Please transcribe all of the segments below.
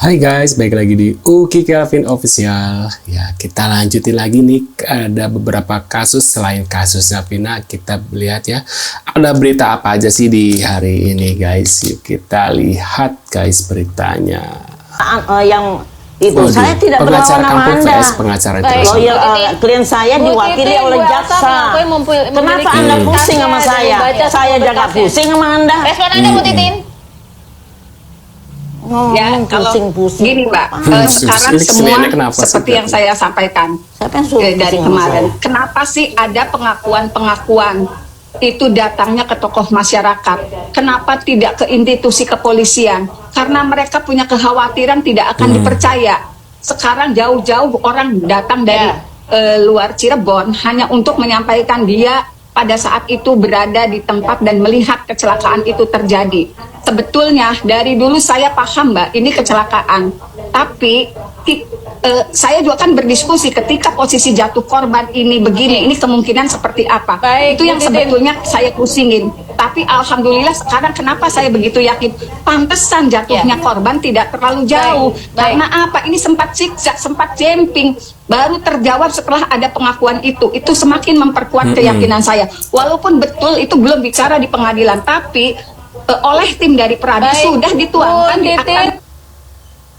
Hai guys, balik lagi di Uki Kelvin Official. Ya, kita lanjutin lagi nih. Ada beberapa kasus selain kasusnya Vina. Kita lihat ya, ada berita apa aja sih di hari ini guys. Yuk kita lihat guys beritanya. Yang itu saya tidak berlawan sama Anda. Pengacara Lawyer klien saya diwakili oleh jaksa. Kenapa Anda pusing sama saya? Saya jaga pusing sama Anda. Respon Anda Bu Titin? Ya, kalau gini Mbak, sekarang semua seperti yang saya sampaikan dari kemarin. Kenapa sih ada pengakuan-pengakuan itu datangnya ke tokoh masyarakat? Kenapa tidak ke institusi kepolisian? Karena mereka punya kekhawatiran tidak akan dipercaya. Sekarang jauh-jauh orang datang dari luar Cirebon hanya untuk menyampaikan dia pada saat itu berada di tempat dan melihat kecelakaan itu terjadi. Sebetulnya dari dulu saya paham Mbak, ini kecelakaan. Tapi saya juga kan berdiskusi ketika posisi jatuh korban ini begini, ini kemungkinan seperti apa. Itu yang sebetulnya saya pusingin. Tapi alhamdulillah sekarang kenapa saya begitu yakin? Pantesan jatuhnya korban tidak terlalu jauh. Karena apa? Ini sempat zigzag, sempat jumping. Baru terjawab setelah ada pengakuan itu. Itu semakin memperkuat keyakinan saya. Walaupun betul itu belum bicara di pengadilan, tapi oleh tim dari Pradi sudah dituangkan di akta.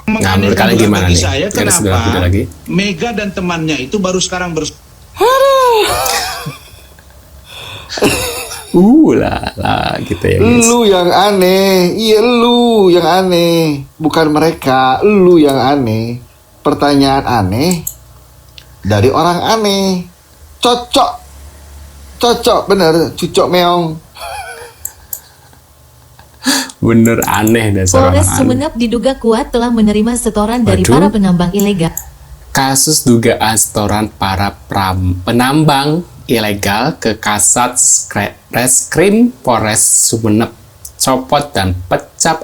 Nah, menurut kalian gimana nih? Saya, kenapa Mega dan temannya itu baru sekarang lah gitu ya guys. Lu yang aneh. Iya, lu yang aneh, bukan mereka. Lu yang aneh. Pertanyaan aneh dari orang aneh. Cocok bener, cucok meong. Bener aneh dasar orang Polres aneh. Sumeneb diduga kuat telah menerima setoran dari para penambang ilegal. Kasus dugaan setoran para penambang ilegal ke Kasat Reskrim Polres Sumeneb copot dan pecah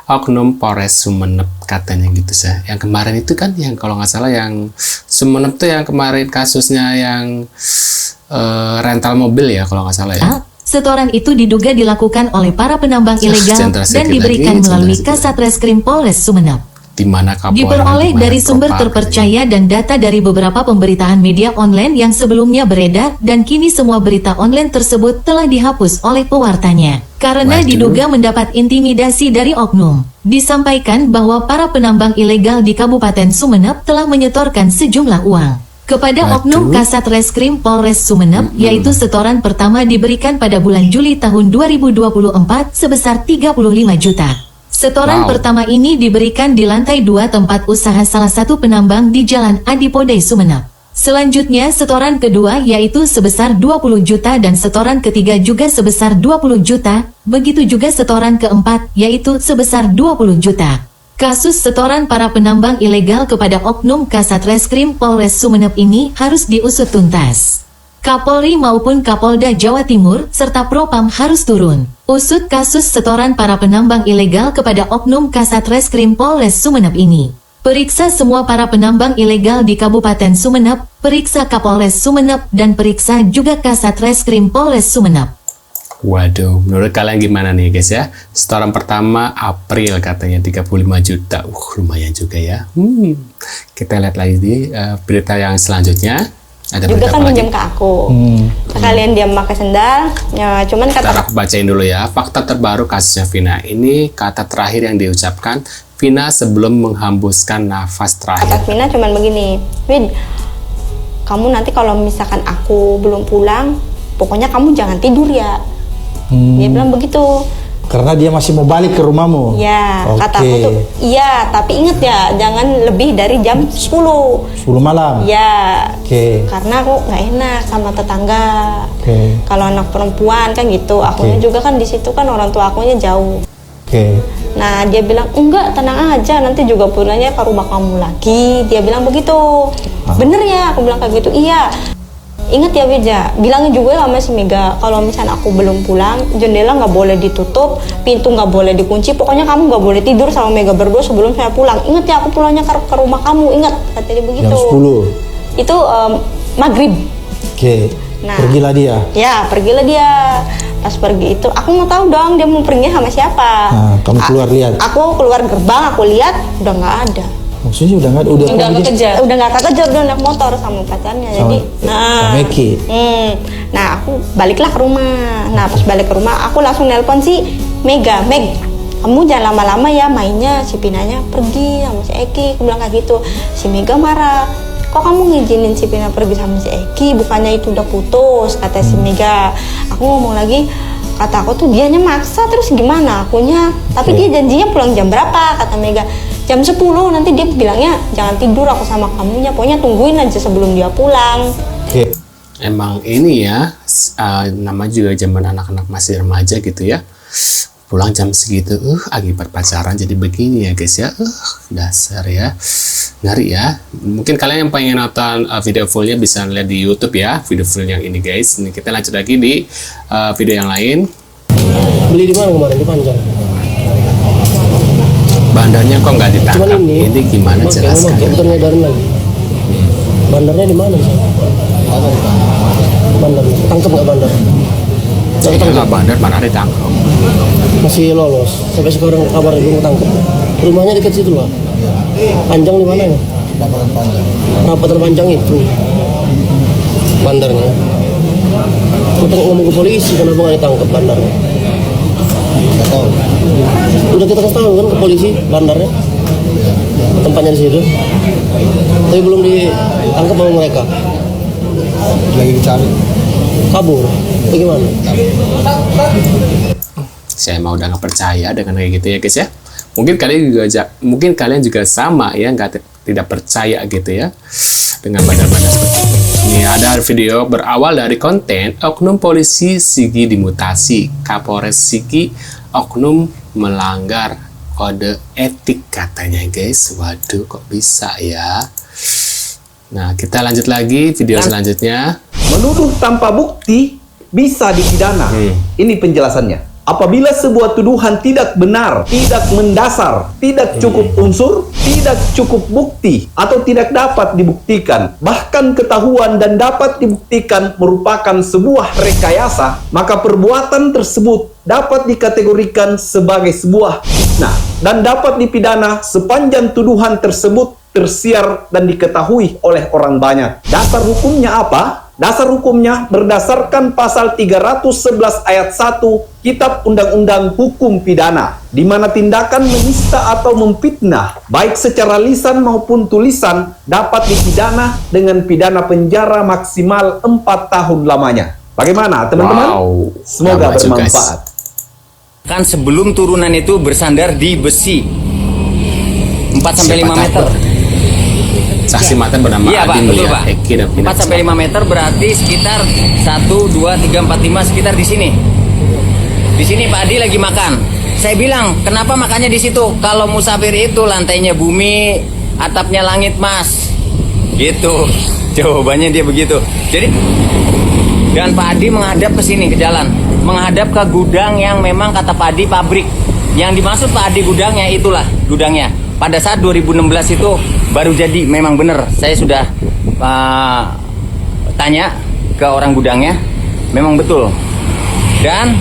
oknum Polres Sumeneb katanya gitu sih. Yang kemarin itu kan yang kalau nggak salah yang Sumeneb tuh yang kemarin kasusnya yang rental mobil ya kalau nggak salah ya. Setoran itu diduga dilakukan oleh para penambang ilegal dan diberikan melalui Kasat Reskrim Polres Sumeneb. Diperoleh dari sumber terpercaya dan data dari beberapa pemberitaan media online yang sebelumnya beredar, dan kini semua berita online tersebut telah dihapus oleh pewartanya karena diduga mendapat intimidasi dari oknum. Disampaikan bahwa para penambang ilegal di Kabupaten Sumeneb telah menyetorkan sejumlah uang kepada oknum Kasat Reskrim Polres Sumeneb, yaitu setoran pertama diberikan pada bulan Juli tahun 2024 sebesar 35 juta. Setoran pertama ini diberikan di lantai 2 tempat usaha salah satu penambang di Jalan Adipodai Sumeneb. Selanjutnya setoran kedua yaitu sebesar 20 juta dan setoran ketiga juga sebesar 20 juta, begitu juga setoran keempat yaitu sebesar 20 juta. Kasus setoran para penambang ilegal kepada oknum Kasat Reskrim Polres Sumeneb ini harus diusut tuntas. Kapolri maupun Kapolda Jawa Timur serta Propam harus turun usut kasus setoran para penambang ilegal kepada oknum Kasat Reskrim Polres Sumeneb ini. Periksa semua para penambang ilegal di Kabupaten Sumeneb, periksa Kapolres Sumeneb, dan periksa juga Kasat Reskrim Polres Sumeneb. Waduh, menurut kalian gimana nih guys ya? Setoran pertama April katanya 35 juta. Lumayan juga ya. Kita lihat lagi di berita yang selanjutnya. Ada juga kan lagi? minjem ke aku. Kalian dia pakai sendal. Ya, cuman kata aku bacain dulu ya. Fakta terbaru kasusnya Vina. Ini kata terakhir yang diucapkan Vina sebelum menghembuskan nafas terakhir. Kata Vina cuman begini, Win, kamu nanti kalau misalkan aku belum pulang, pokoknya kamu jangan tidur ya. Dia bilang begitu. Karena dia masih mau balik ke rumahmu. Ya, kata aku tuh, iya, tapi inget ya, jangan lebih dari jam 10 malam. Ya, karena aku nggak enak sama tetangga. Kalau anak perempuan kan gitu, akunya juga kan di situ kan orang tua akunya jauh. Nah, dia bilang, enggak, tenang aja, nanti juga pulangnya ke rumah kamu lagi. Dia bilang begitu. Bener ya, aku bilang kayak gitu, iya. Ingat ya Bija, bilangin juga sama si Mega, kalau misalnya aku belum pulang, jendela nggak boleh ditutup, pintu nggak boleh dikunci, pokoknya kamu nggak boleh tidur sama Mega berdua sebelum saya pulang. Ingat ya, aku pulangnya ke rumah kamu, ingat, kata dia begitu. Jam 10? Itu maghrib. Nah, pergilah dia? Ya, pergilah dia. Pas pergi itu aku mau tahu dong dia mau pergi sama siapa. Nah, kamu keluar lihat. Aku keluar gerbang, aku lihat udah nggak ada. Maksudnya udah nggak ada, udah nggak kekejar, udah naik motor sama pacarnya. Jadi, Meki. Nah aku baliklah ke rumah. Nah pas balik ke rumah aku langsung nelpon si Mega, Meg, kamu jangan lama-lama ya mainnya, si Pinanya pergi sama si Eki. Aku bilang kayak gitu. Si Mega marah. Kok kamu ngizinin si Pina pergi sama si Eki? Bukannya itu udah putus, kata si Mega. Aku ngomong lagi, kata aku tuh dianya maksa, terus gimana akunya? Tapi dia janjinya pulang jam berapa? Kata Mega. Jam 10, nanti dia bilangnya jangan tidur aku sama kamunya, pokoknya tungguin aja sebelum dia pulang. Emang ini ya, nama juga zaman anak-anak masih remaja gitu ya. Pulang jam segitu, akibat pacaran jadi begini ya guys ya. Dasar ya. Ngeri ya. Mungkin kalian yang pengen nonton video fullnya bisa lihat di YouTube ya, video full yang ini guys. Ini kita lanjut lagi di video yang lain. Beli di mana kemarin? Di Panjang. Bandarnya kok nggak ditangkap? Ini gimana jelaskan? Bandarnya di mana sih? Bandar, tangkap nggak bandar? Nggak bandar, mana ditangkap? Masih lolos. Sampai sekarang kabar belum tangkap. Rumahnya dekat situ lah. Panjang di mana ya? Rapatan Panjang itu. Bandarnya. Kita ngomong ke polisi kenapa nggak ditangkap bandarnya? Udah kita kasih tahu kan ke polisi bandarnya, tempatnya di situ, tapi belum ditangkap sama mereka. Lagi dicari. Kabur. Bagaimana? Saya mau udah nggak percaya dengan kayak gitu ya guys ya. Mungkin kalian juga sama ya, tidak percaya gitu ya dengan bandar-bandar seperti itu. Ini ada video berawal dari konten oknum polisi Sigi dimutasi, Kapolres Sigi oknum melanggar kode etik katanya guys. Waduh, kok bisa ya. Nah, kita lanjut lagi video selanjutnya. Menuduh tanpa bukti bisa dipidana. Ini penjelasannya. Apabila sebuah tuduhan tidak benar, tidak mendasar, tidak cukup unsur, tidak cukup bukti, atau tidak dapat dibuktikan, bahkan ketahuan dan dapat dibuktikan merupakan sebuah rekayasa, maka perbuatan tersebut dapat dikategorikan sebagai sebuah fitnah dan dapat dipidana sepanjang tuduhan tersebut tersiar dan diketahui oleh orang banyak. Dasar hukumnya apa? Dasar hukumnya berdasarkan pasal 311 ayat 1 Kitab Undang-Undang Hukum Pidana, di mana tindakan menista atau memfitnah, baik secara lisan maupun tulisan, dapat dipidana dengan pidana penjara maksimal 4 tahun lamanya. Bagaimana teman-teman? Wow, semoga bermanfaat. Kan sebelum turunan itu bersandar di besi 4-5 meter. Saksi mata bernama Adi melihat Eki dan 4-5 meter berarti sekitar 1, 2, 3, 4, 5 sekitar di sini. Di sini Pak Adi lagi makan. Saya bilang, kenapa makannya di situ? Kalau musafir itu lantainya bumi, atapnya langit, Mas. Gitu. Jawabannya dia begitu. Jadi dan Pak Adi menghadap ke sini ke jalan, menghadap ke gudang yang memang kata Pak Adi pabrik. Yang dimaksud Pak Adi gudangnya itulah gudangnya. Pada saat 2016 itu baru jadi, memang benar. Saya sudah tanya ke orang gudangnya, memang betul. Dan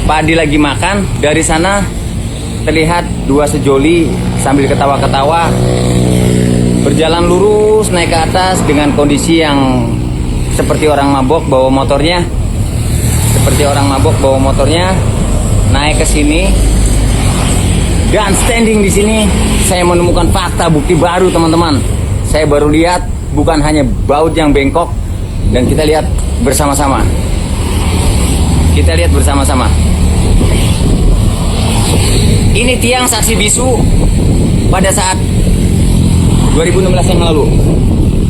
Pak Adi lagi makan, dari sana terlihat dua sejoli sambil ketawa-ketawa berjalan lurus naik ke atas dengan kondisi yang seperti orang mabok bawa motornya. Seperti orang mabok bawa motornya naik ke sini. Dan standing di sini saya menemukan fakta bukti baru teman-teman. Saya baru lihat bukan hanya baut yang bengkok, dan kita lihat bersama-sama. Kita lihat bersama-sama. Ini tiang saksi bisu pada saat 2016 yang lalu.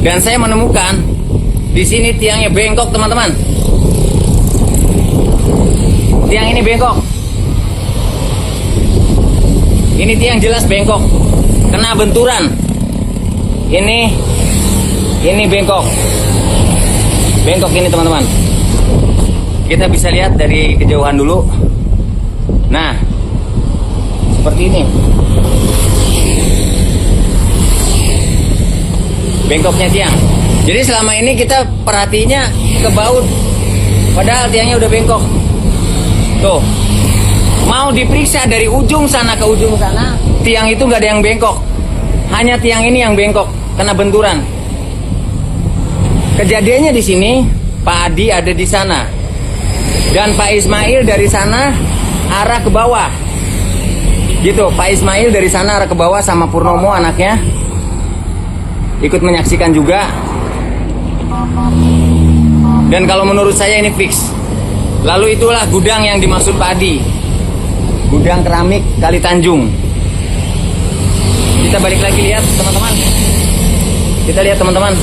Dan saya menemukan di sini tiangnya bengkok teman-teman. Tiang ini bengkok. Ini tiang jelas bengkok, kena benturan. Ini bengkok. Bengkok ini teman-teman. Kita bisa lihat dari kejauhan dulu. Nah, seperti ini. Bengkoknya tiang. Jadi selama ini kita perhatinya ke baut. Padahal tiangnya udah bengkok. Tuh. Mau diperiksa dari ujung sana ke ujung sana, tiang itu nggak ada yang bengkok. Hanya tiang ini yang bengkok, kena benturan. Kejadiannya di sini, Pak Adi ada di sana. Dan Pak Ismail dari sana arah ke bawah. Gitu, Pak Ismail dari sana arah ke bawah sama Purnomo anaknya. Ikut menyaksikan juga. Dan kalau menurut saya ini fix. Lalu itulah gudang yang dimaksud Pak Adi. Gudang keramik Kali Tanjung. Kita balik lagi lihat teman-teman. Kita lihat teman-teman.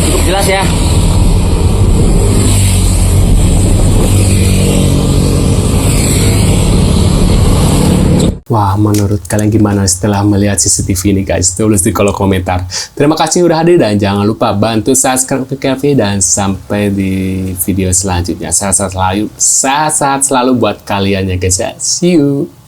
Cukup jelas ya. Wah, menurut kalian gimana setelah melihat CCTV ini guys? Tulis di kolom komentar. Terima kasih udah hadir dan jangan lupa bantu subscribe ke Kevin dan sampai di video selanjutnya. Sehat-sehat selalu buat kalian ya guys ya. See you.